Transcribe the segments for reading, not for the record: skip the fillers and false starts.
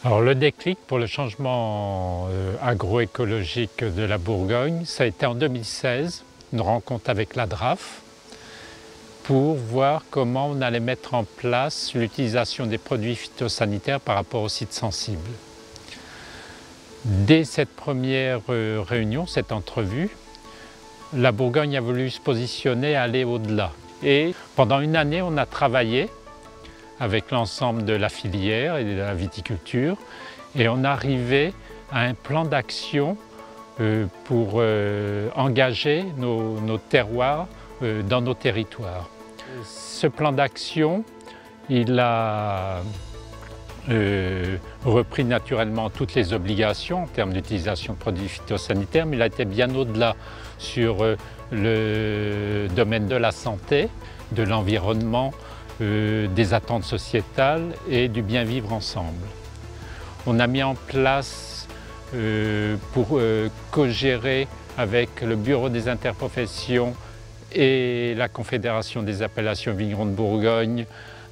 Alors le déclic pour le changement agroécologique de la Bourgogne, ça a été en 2016, une rencontre avec la DRAF pour voir comment on allait mettre en place l'utilisation des produits phytosanitaires par rapport aux sites sensibles. Dès cette première réunion, cette entrevue, la Bourgogne a voulu se positionner, aller au-delà. Et pendant une année, on a travaillé avec l'ensemble de la filière et de la viticulture et on est arrivé à un plan d'action pour engager nos terroirs dans nos territoires. Ce plan d'action, il a repris naturellement toutes les obligations en termes d'utilisation de produits phytosanitaires, mais il a été bien au-delà sur le domaine de la santé, de l'environnement, des attentes sociétales et du bien vivre ensemble. On a mis en place pour co-gérer avec le Bureau des interprofessions et la Confédération des appellations vignerons de Bourgogne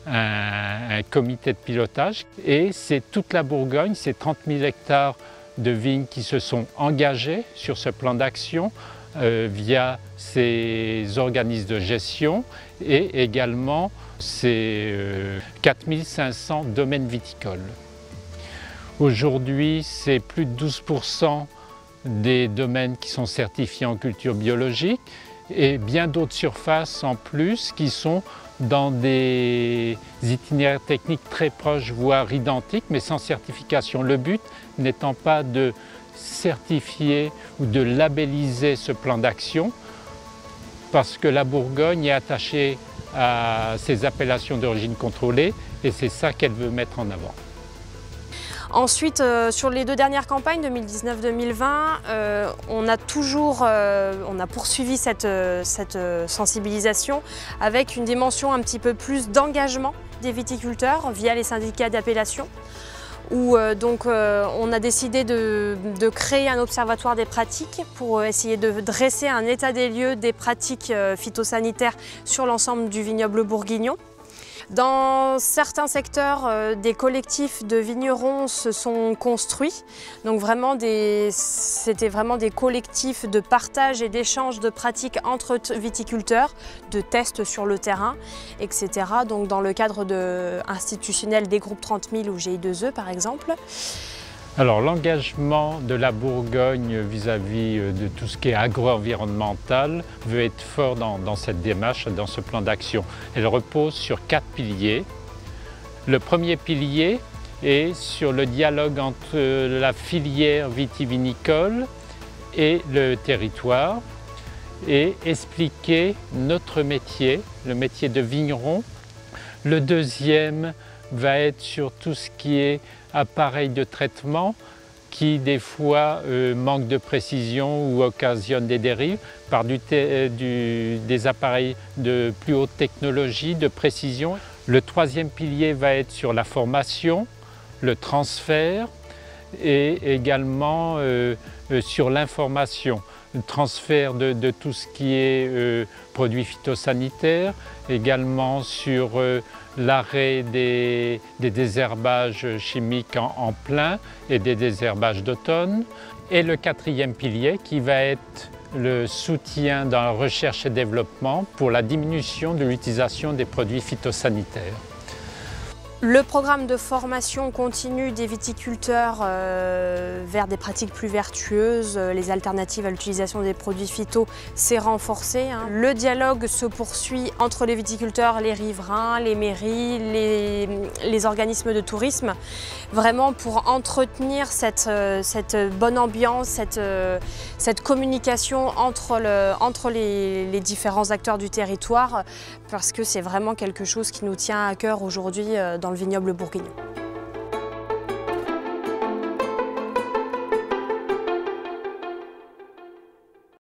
un comité de pilotage et c'est toute la Bourgogne, c'est 30 000 hectares de vignes qui se sont engagés sur ce plan d'action via ces organismes de gestion et également ces 4500 domaines viticoles. Aujourd'hui, c'est plus de 12% des domaines qui sont certifiés en culture biologique et bien d'autres surfaces en plus qui sont dans des itinéraires techniques très proches, voire identiques, mais sans certification. Le but n'étant pas de certifier ou de labelliser ce plan d'action, parce que la Bourgogne est attachée à ces appellations d'origine contrôlée et c'est ça qu'elle veut mettre en avant. Ensuite, sur les deux dernières campagnes, 2019-2020, on a poursuivi cette sensibilisation avec une dimension un petit peu plus d'engagement des viticulteurs via les syndicats d'appellation, où on a décidé de créer un observatoire des pratiques pour essayer de dresser un état des lieux des pratiques phytosanitaires sur l'ensemble du vignoble bourguignon. Dans certains secteurs, des collectifs de vignerons se sont construits. Donc c'était vraiment des collectifs de partage et d'échange de pratiques entre viticulteurs, de tests sur le terrain, etc. Donc dans le cadre institutionnel des groupes 30 000 ou GI2E par exemple. Alors l'engagement de la Bourgogne vis-à-vis de tout ce qui est agro-environnemental veut être fort dans cette démarche, dans ce plan d'action. Elle repose sur 4 piliers. Le premier pilier est sur le dialogue entre la filière vitivinicole et le territoire et expliquer notre métier, le métier de vigneron. Le deuxième va être sur tout ce qui est appareils de traitement qui des fois manquent de précision ou occasionnent des dérives par des appareils de plus haute technologie, de précision. Le troisième pilier va être sur la formation, le transfert et également sur l'information. Le transfert de tout ce qui est produits phytosanitaires, également sur l'arrêt des désherbages chimiques en plein et des désherbages d'automne. Et le quatrième pilier qui va être le soutien dans la recherche et développement pour la diminution de l'utilisation des produits phytosanitaires. Le programme de formation continue des viticulteurs vers des pratiques plus vertueuses, les alternatives à l'utilisation des produits phyto, s'est renforcé. Le dialogue se poursuit entre les viticulteurs, les riverains, les mairies, les organismes de tourisme, vraiment pour entretenir cette bonne ambiance, cette communication entre les différents acteurs du territoire, parce que c'est vraiment quelque chose qui nous tient à cœur aujourd'hui dans le vignoble bourguignon.